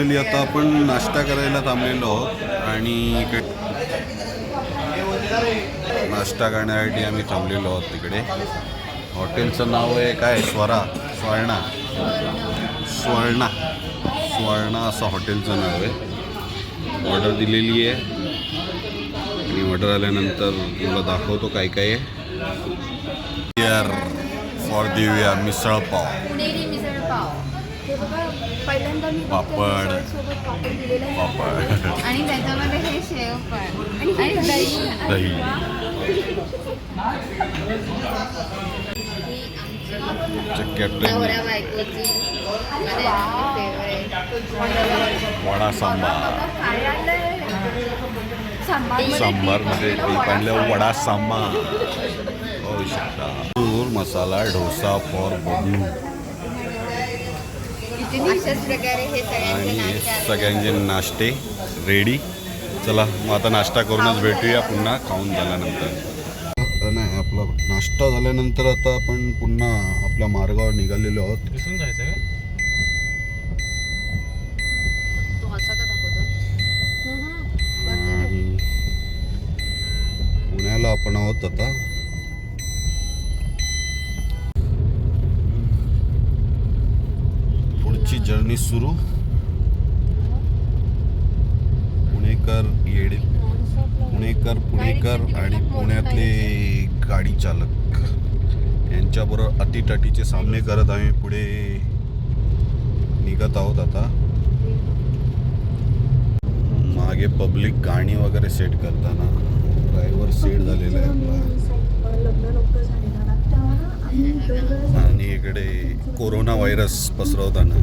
Finally आता आपण नाश्ता करायला थांबलेलो आहोत आणि नाश्ता करण्यासाठी आम्ही थांबलेलो आहोत तिकडे. हॉटेलचं नाव आहे काय स्वर्णा असं हॉटेलचं नाव आहे. ऑर्डर दिलेली आहे आणि ऑर्डर आल्यानंतर तुला दाखवतो काय काय आहे. हिअर फॉर दिव्या मिसळ पाव, पापड आणि त्याच्यामध्ये हे शेव पण आणि दही. कॅप्टन वडा सांबार मध्ये पाहिलं वडा सांबार होऊ शकता. मसाला डोसा फॉर बबलू आणि सगळ्यांचे नाश्ते रेडी. चला मग आता नाश्ता करूनच भेटूया पुन्हा खाऊन झाल्यानंतर. नाही आपला नाश्ता झाल्यानंतर आता आपण पुन्हा आपल्या मार्गावर निघालेलो आहोत. आणि पुण्याला आपण आहोत आता. पुढची जर्नी सुरू. पुणेकर आणि पुण्यातले गाडी चालक यांच्याबरोबर अटीतटीचे सामने करत आम्ही पुढे निघत आहोत. आता मागे पब्लिक गाणी वगैरे सेट करताना ड्रायव्हर सेट झालेला आहे आपला आणि इकडे कोरोना व्हायरस पसरवताना.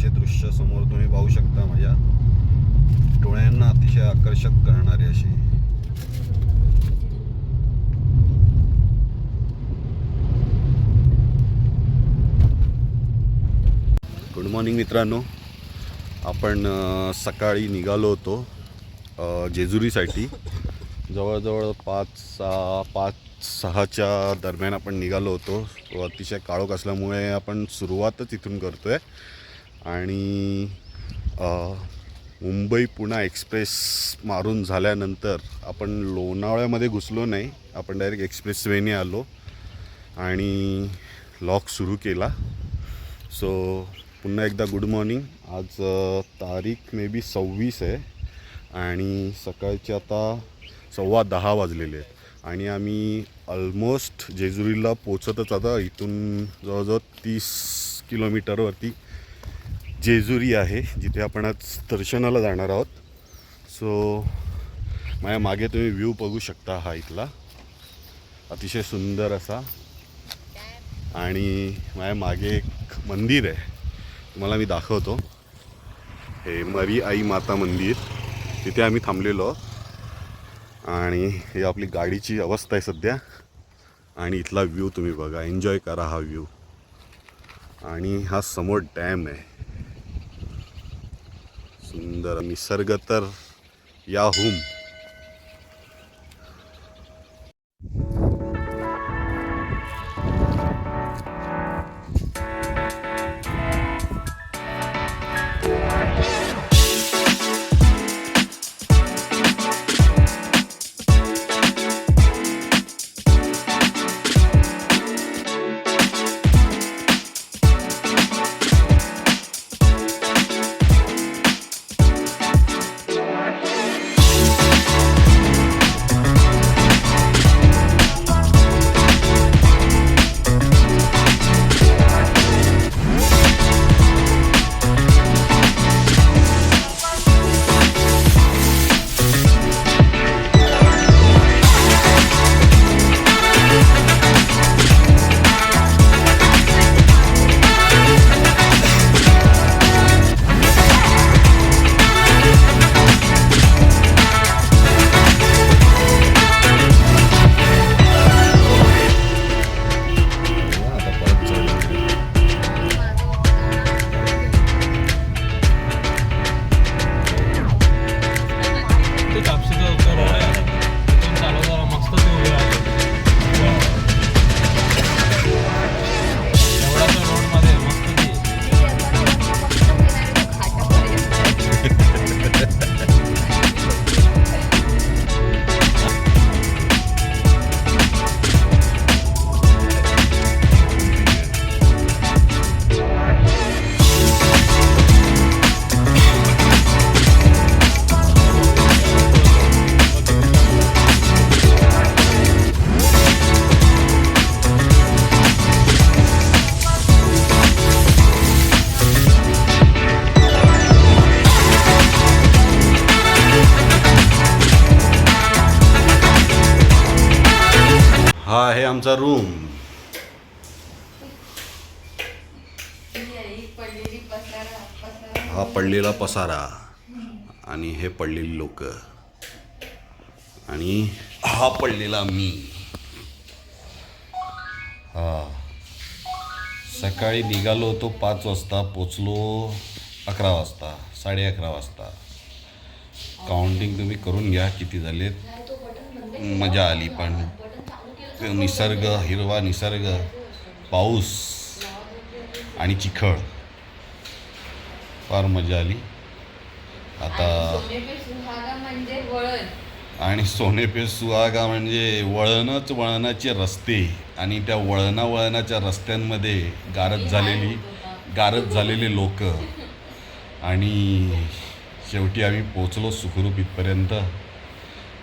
दृश्य समोर तुम्ही पाहू शकता. माझ्या डोळ्यांना अतिशय आकर्षक करणारी अशी. गुड मॉर्निंग मित्रांनो. आपण सकाळी निघालो होतो जेजुरीसाठी. जवळजवळ 5-6च्या दरम्यान आपण निघालो होतो. तो अतिशय काळोख असल्यामुळे आपण सुरुवातच इथून करतो आहे. आणि मुंबई पुणा एक्सप्रेस मारून झाल्यानंतर आपण लोणावळ्यामध्ये घुसलो नाही. आपण डायरेक्ट एक्सप्रेसवेने आलो आणि लॉक सुरू केला. सो पुन्हा एकदा गुड मॉर्निंग. आज तारीख मे बी 26 आहे आणि सकाळचे आता 10:15 वाजलेले आहेत आणि आम्ही ऑलमोस्ट जेजुरीला पोचतच आता. इथून जवळजवळ 30 किलोमीटरवरती जेजुरी आहे, जिथे आपण आज दर्शनाला जाणार आहोत. सो माझ्या मागे तुम्ही व्ह्यू बघू शकता, हा इथला अतिशय सुंदर असा. आणि माझ्या मागे एक मंदिर आहे, तुम्हाला मी दाखवतो. हे मरी आई माता मंदिर, तिथे आम्ही थांबलेलो आहोत. आणि हे आपली गाडीची अवस्था आहे सध्या. आणि इथला व्ह्यू तुम्ही बघा, एन्जॉय करा हा व्ह्यू. आणि हा समोर डॅम आहे, सुंदर निसर्ग तर याहूम. हा आहे आमचा रूम. हा पडलेला पसारा आणि हे पडलेली लोक आणि हा पडलेला मी. हा सकाळी निघालो होतो 5 वाजता, पोचलो 11 वाजता, 11:30 वाजता. काउंटिंग तुम्ही करून घ्या किती झालेत. मजा आली, पण निसर्ग, हिरवा निसर्ग, पाऊस आणि चिखळ, फार मजा आली. आता आणि सोने पे सुहागा म्हणजे वळणच वळणाचे रस्ते, आणि त्या वळणाच्या रस्त्यांमध्ये गारज झालेले लोक. आणि शेवटी आम्ही पोचलो सुखरूप इथपर्यंत.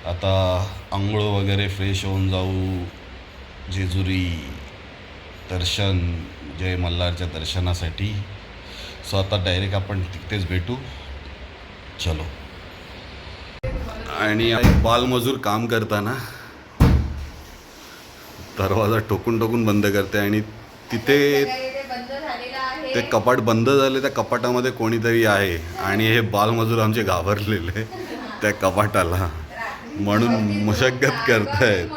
आता आंघोळ वगैरे फ्रेश होऊन जाऊ जेजुरी दर्शन, जय मल्हारच्या दर्शनासाठी. सो आता डायरेक्ट आपण तिथेच भेटू. चलो. आणि बालमजूर काम करताना दरवाजा ठोकून बंद करते, आणि तिथे ते कपाट बंद झाले, त्या कपाटामध्ये कोणीतरी आहे. आणि हे बालमजूर आमचे घाबरलेले त्या कपाटाला, म्हणून मशक्कत करतायत.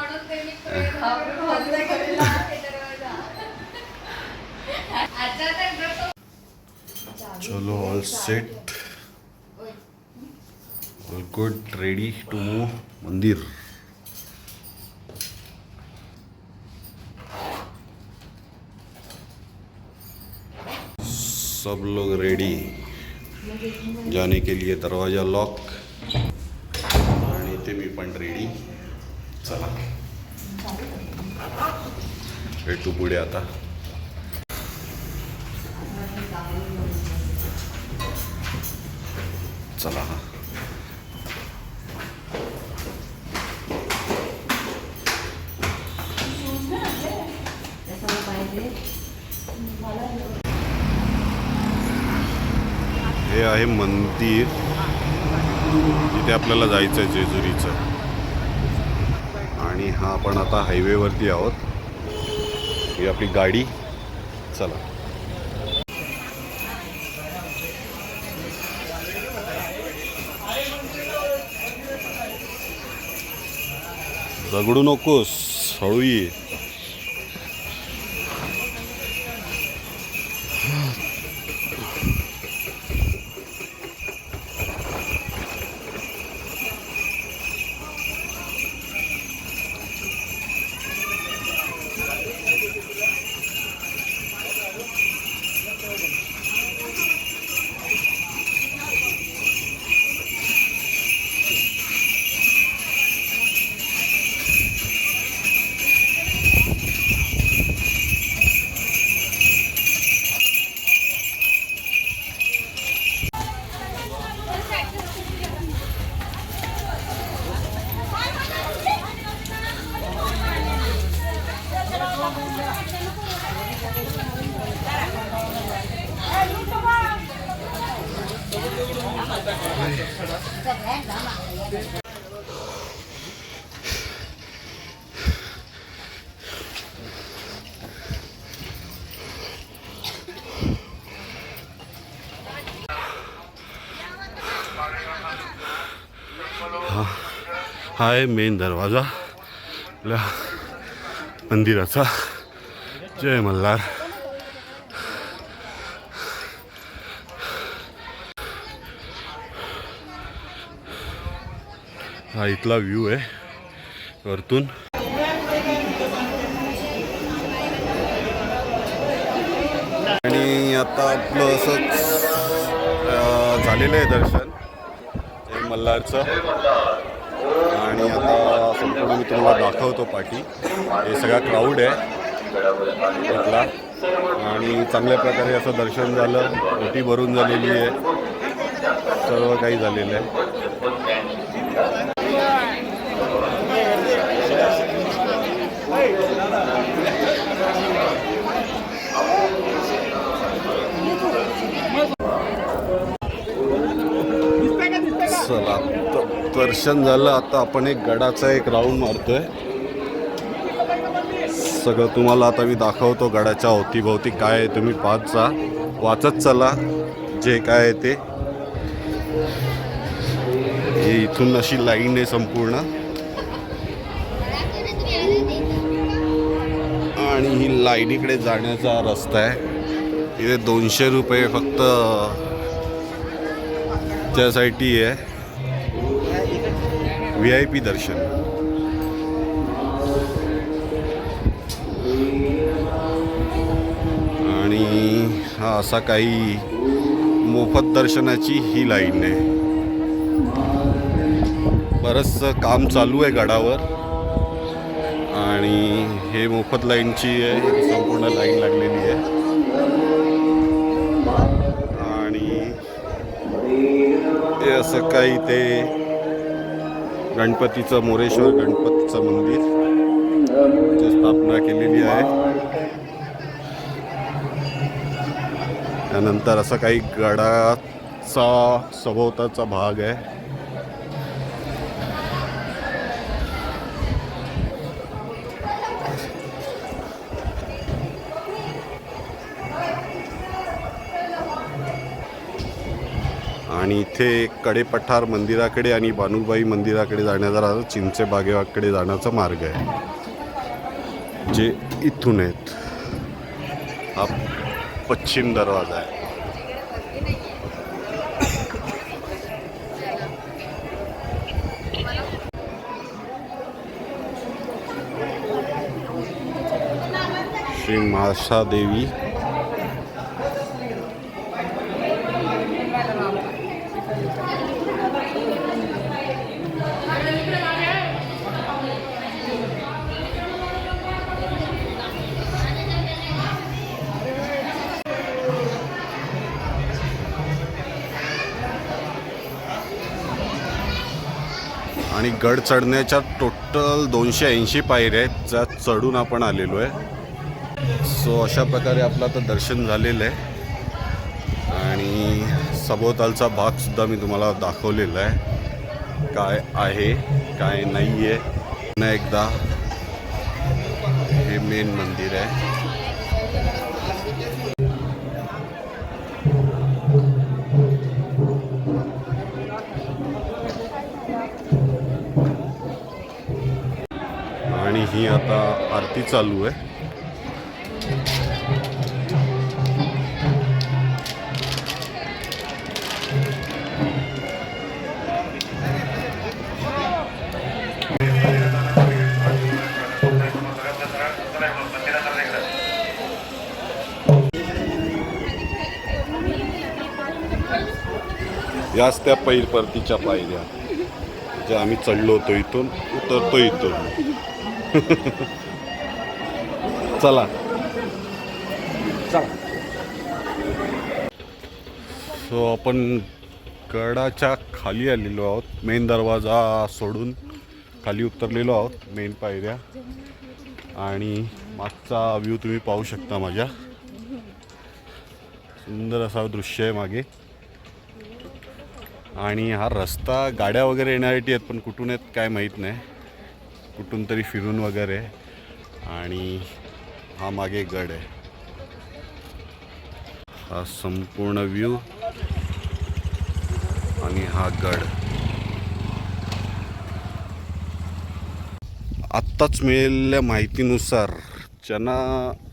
चलो, all set, all good, ready to move मंदिर. सब लोग रेडी जाने के लिए. दरवाजा लॉक आणि ते मी पण रेडी. चला भेटू पुढे आता. चला. हे आहे मंदिर जिथे आपल्याला जायचं आहे जेजुरीचं. आणि हा आपण आता हायवेवरती आहोत. ही आपली गाडी. चला. दगडू नकोस, हळू ये. हा आहे मेन दरवाजा आपल्या मंदिराचा. जय मल्हार. हा इथला व्ह्यू आहे वरतून. आणि आता आपलं असंच झालेलं आहे दर्शन जय मल्हारचं. आणि आता संपूर्ण मी तुम्हाला दाखवतो पाठी. हे सगळा क्राऊड आहे इथला. आणि चांगल्या प्रकारे असं दर्शन झालं. ओटी भरून झालेली आहे. सर्व काही झालेलं आहे. चला दर्शन झालं. आता आपण एक गडाचा एक राऊंड मारतोय. सगळं तुम्हाला आता मी दाखवतो गडाच्या अवतीभोवती काय आहे. तुम्ही पाहत जा, वाचत चला जे काय आहे ते. हे इथून अशी लाईन आहे संपूर्ण. आणि ही लाईनीकडे जाण्याचा रस्ता आहे. इथे 200 रुपये फक्त त्यासाठी आहे. VIP दर्शन. आणि हा असा काही मोफत दर्शनाची ही लाईन आहे. बरंचसं काम चालू आहे गडावर. आणि हे मोफत लाईनची आहे. संपूर्ण लाईन लागलेली आहे. आणि हे असं काही ते गणपतीचं मोरेश्वर गणपतीचं मंदिर ची स्थापना केलेली आहे. त्यानंतर असं काही गडाचा सभोवताचा भाग आहे. आणि इथे कडेपठार मंदिराकडे आणि बानुबाई मंदिराकडे जाण्याचा चिंचे बागेकडे जाण्याचा मार्ग आहे जे इथून आहेत. हा पश्चिम दरवाजा आहे. श्री महासादेवी. आणि गड चढण्याच्या टोटल 280 पायऱ्या आहेत ज्यात चढून आपण आलेलो आहे. सो अशा प्रकारे आपलं आता दर्शन झालेलं आहे. आणि सभोवतालचा भागसुद्धा मी तुम्हाला दाखवलेला आहे, काय आहे काय नाही आहे. पुन्हा एकदा हे मेन मंदिर आहे. आणि ही आता आरती चालू आहे. याच त्या परतीच्या पायऱ्या ज्या आम्ही चढलो होतो, इथून उतरतो इथून. चला सो आपण गडाच्या खाली आलेलो आहोत. मेन दरवाजा सोडून खाली उतरलेलो आहोत, मेन पायऱ्या. आणि मागचा व्ह्यू तुम्ही पाहू शकता. माझ्या सुंदर असा दृश्य आहे मागे. आणि हा रस्ता गाड्या वगैरे येण्यासाठी आहेत, पण कुठून आहेत काय माहीत नाही. कुठून तरी फिरून वगैरे. आणि हा मागे गड आहे. हा संपूर्ण व्ह्यू आणि हा गड. आत्ताच मिळालेल्या माहितीनुसार ज्यांना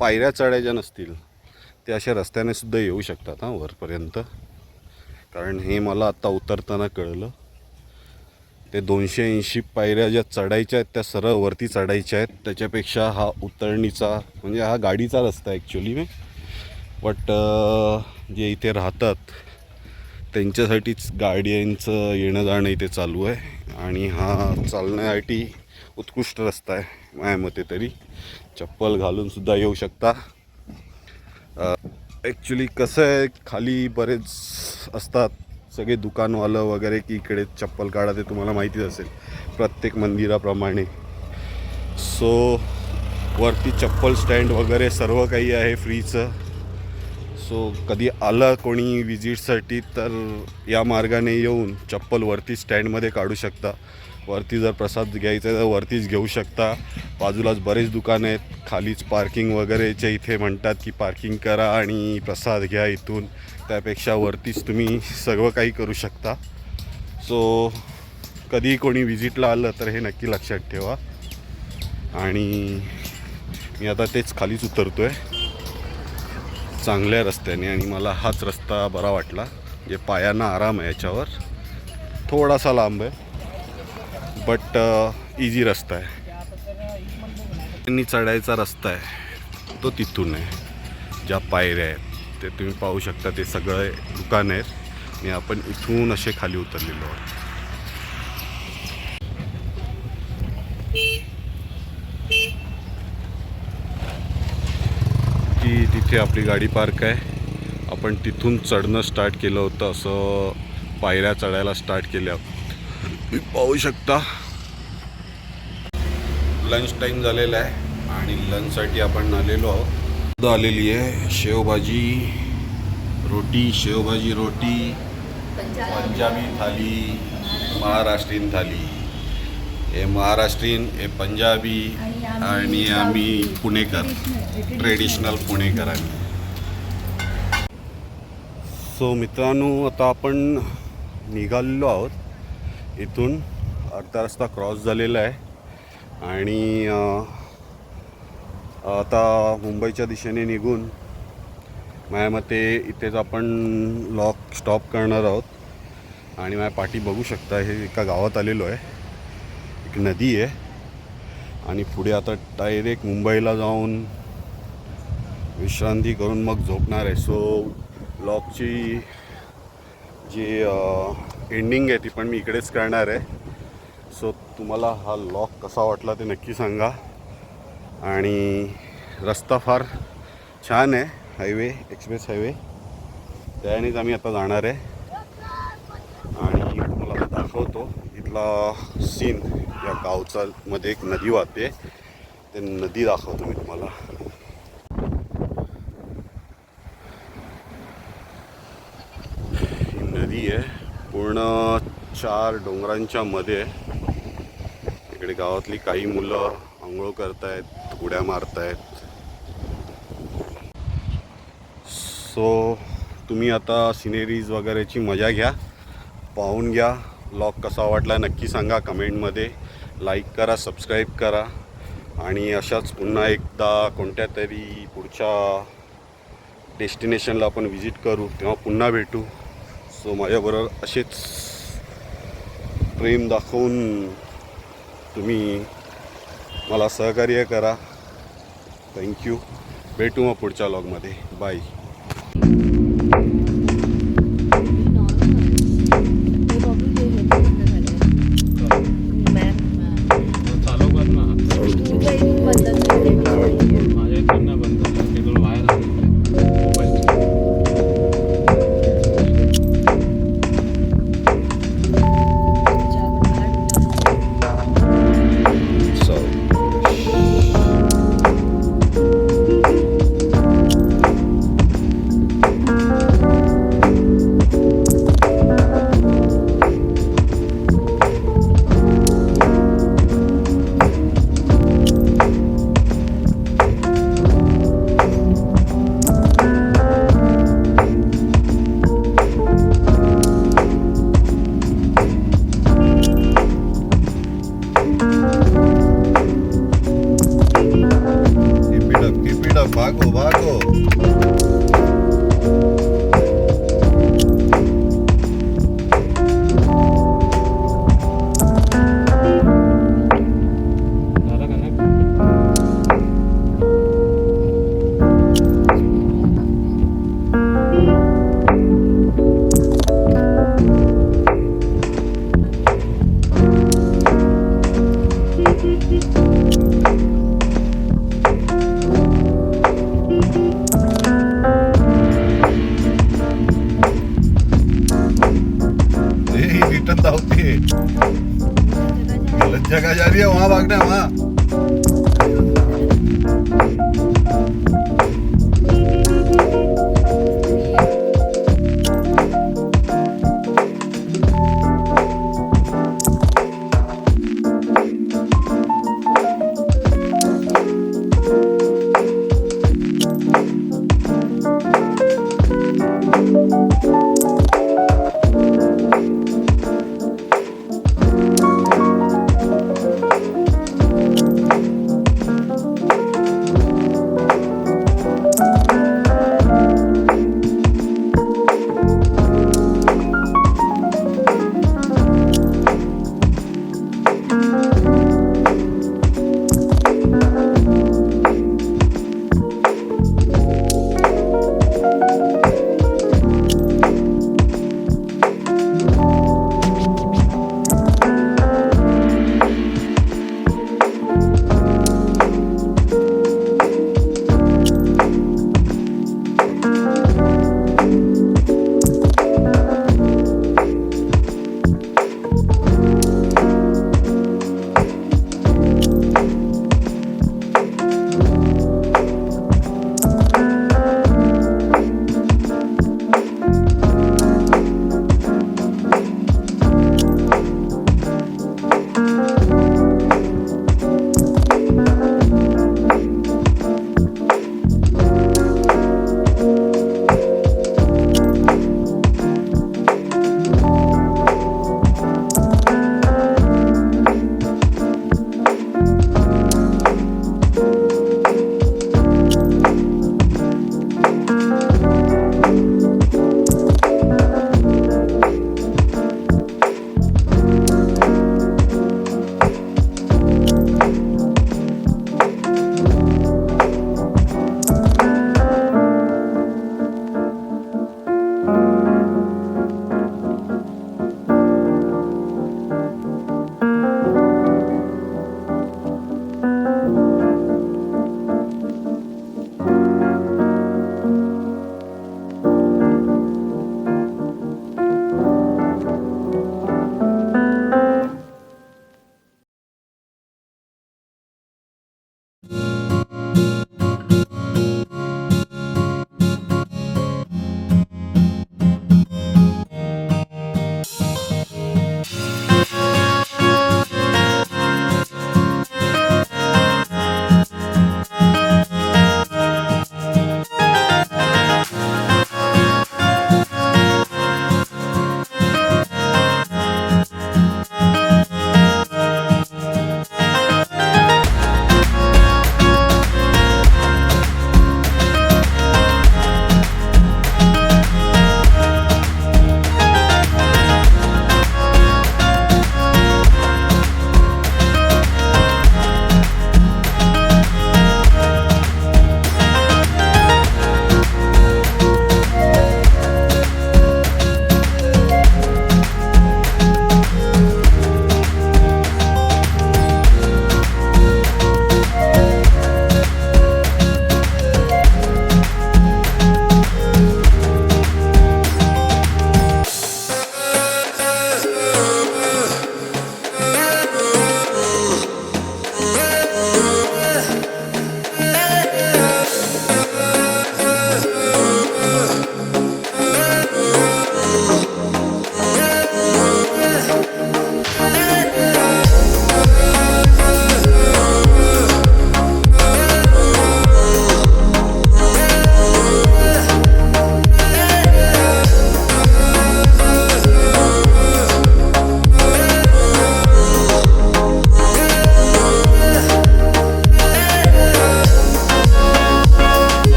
पायऱ्या चढायच्या नसतील ते अशा रस्त्याने सुद्धा येऊ शकतात हां वरपर्यंत. कारण हे मला आत्ता उतरताना कळलं. ते 280 पायऱ्या ज्या चढायच्या आहेत त्या सरळ वरती चढायच्या आहेत. त्याच्यापेक्षा हा उतरणीचा म्हणजे हा गाडीचा रस्ता आहे ॲक्च्युली मी. बट जे इथे राहतात त्यांच्यासाठीच गाड्यांचं येणं जाणं इथे चालू आहे. आणि हा चालण्यासाठी उत्कृष्ट रस्ता आहे माझ्या मते तरी. चप्पल घालूनसुद्धा येऊ शकता. ॲक्च्युली कसं आहे, खाली बरेच असतात सगळे दुकानवालं वगैरे की इकडे चप्पल काढा, ते तुम्हाला माहितीच असेल प्रत्येक मंदिराप्रमाणे. सो वरती चप्पल स्टँड वगैरे सर्व काही आहे फ्रीचं. सो कधी आलं कोणी विजिटसाठी तर या मार्गाने येऊन चप्पल वरती स्टँडमध्ये काढू शकता. वरती जर प्रसाद घ्यायचा आहे तर वरतीच घेऊ शकता. बाजूलाच बरेच दुकानं आहेत. खालीच पार्किंग वगैरेच्या इथे म्हणतात की पार्किंग करा आणि प्रसाद घ्या इथून. त्यापेक्षा वरतीच तुम्ही सर्व काही करू शकता. सो कधी कोणी विजिटला आलं तर हे नक्की लक्षात ठेवा. आणि मी आता तेच खालीच उतरतो आहे चांगल्या रस्त्याने. आणि मला हाच रस्ता बरा वाटला, जे पायांना आराम आहे. याच्यावर थोडासा लांब आहे बट इझी रस्ता आहे. त्यांनी चढायचा रस्ता आहे तो तिथून आहे. ज्या पायऱ्या आहेत ते तुम्ही पाहू शकता. ते सगळे दुकान आहेत आणि आपण इथून असे खाली उतरलेलो आहोत. की तिथे आपली गाडी पार्क आहे. आपण तिथून चढणं स्टार्ट केलं होतं. असं पायऱ्या चढायला स्टार्ट केल्या तुम्ही पाहू शकता. लंच टाईम झालेला आहे आणि लंचसाठी आपण आलेलो आहोत. आलेली आहे शेवभाजी रोटी, शेवभाजी रोटी, पंजाबी थाली, महाराष्ट्रीयन थाली. हे महाराष्ट्रीयन, हे पंजाबी आणि आम्ही पुणेकर, ट्रेडिशनल पुणेकर आम्ही. सो मित्रांनो, आता आपण निघालेलो आहोत. इथून अर्धा रस्ता क्रॉस झालेला आहे आणि आता मुंबईच्या दिशेने निघून माझ्या मते इथेच आपण लॉक स्टॉप करणार आहोत. आणि माझ्या पाठी बघू शकता, हे एका गावात आलेलो आहे. एक नदी आहे आणि पुढे आता डायरेक्ट मुंबईला जाऊन विश्रांती करून मग झोपणार आहे. सो लॉकची जी एंडिंग आहे ती पण मी इकडेच करणार आहे. सो तुम्हाला हा लॉक कसा वाटला ते नक्की सांगा. आणि रस्ता फार छान आहे, हायवे, एक्सप्रेस हायवे. त्यानेच आम्ही आता जाणार आहे. आणि तुम्हाला आता दाखवतो इथला सीन. या गावचा मध्ये एक नदी वाहते, ते नदी दाखवतो मी तुम्हाला. चार डोंगरांच्या मध्ये आहे. इकडे गावातली काही मुलं आंघोळ करतायत, उड्या मारतायत. सो तुम्ही आता सिनेरीज वगैरेची मजा घ्या, पाहून घ्या. व्लॉग कसा वाटला नक्की सांगा कमेंटमध्ये. लाईक करा, सबस्क्राईब करा आणि अशाच पुन्हा एकदा कोणत्या तरी पुढच्या डेस्टिनेशनला आपण व्हिजिट करू, तेव्हा पुन्हा भेटू. सो माझ्याबरोबर असेच प्रेम दाखवून तुम्ही मला सहकार्य करा. थँक्यू. भेटू मग पुढच्या व्लॉगमध्ये. बाय. चालू कर ना. माझ्या इकडनं बंद झालं. केबल वायर मोबाईलची. Keep it up, vago.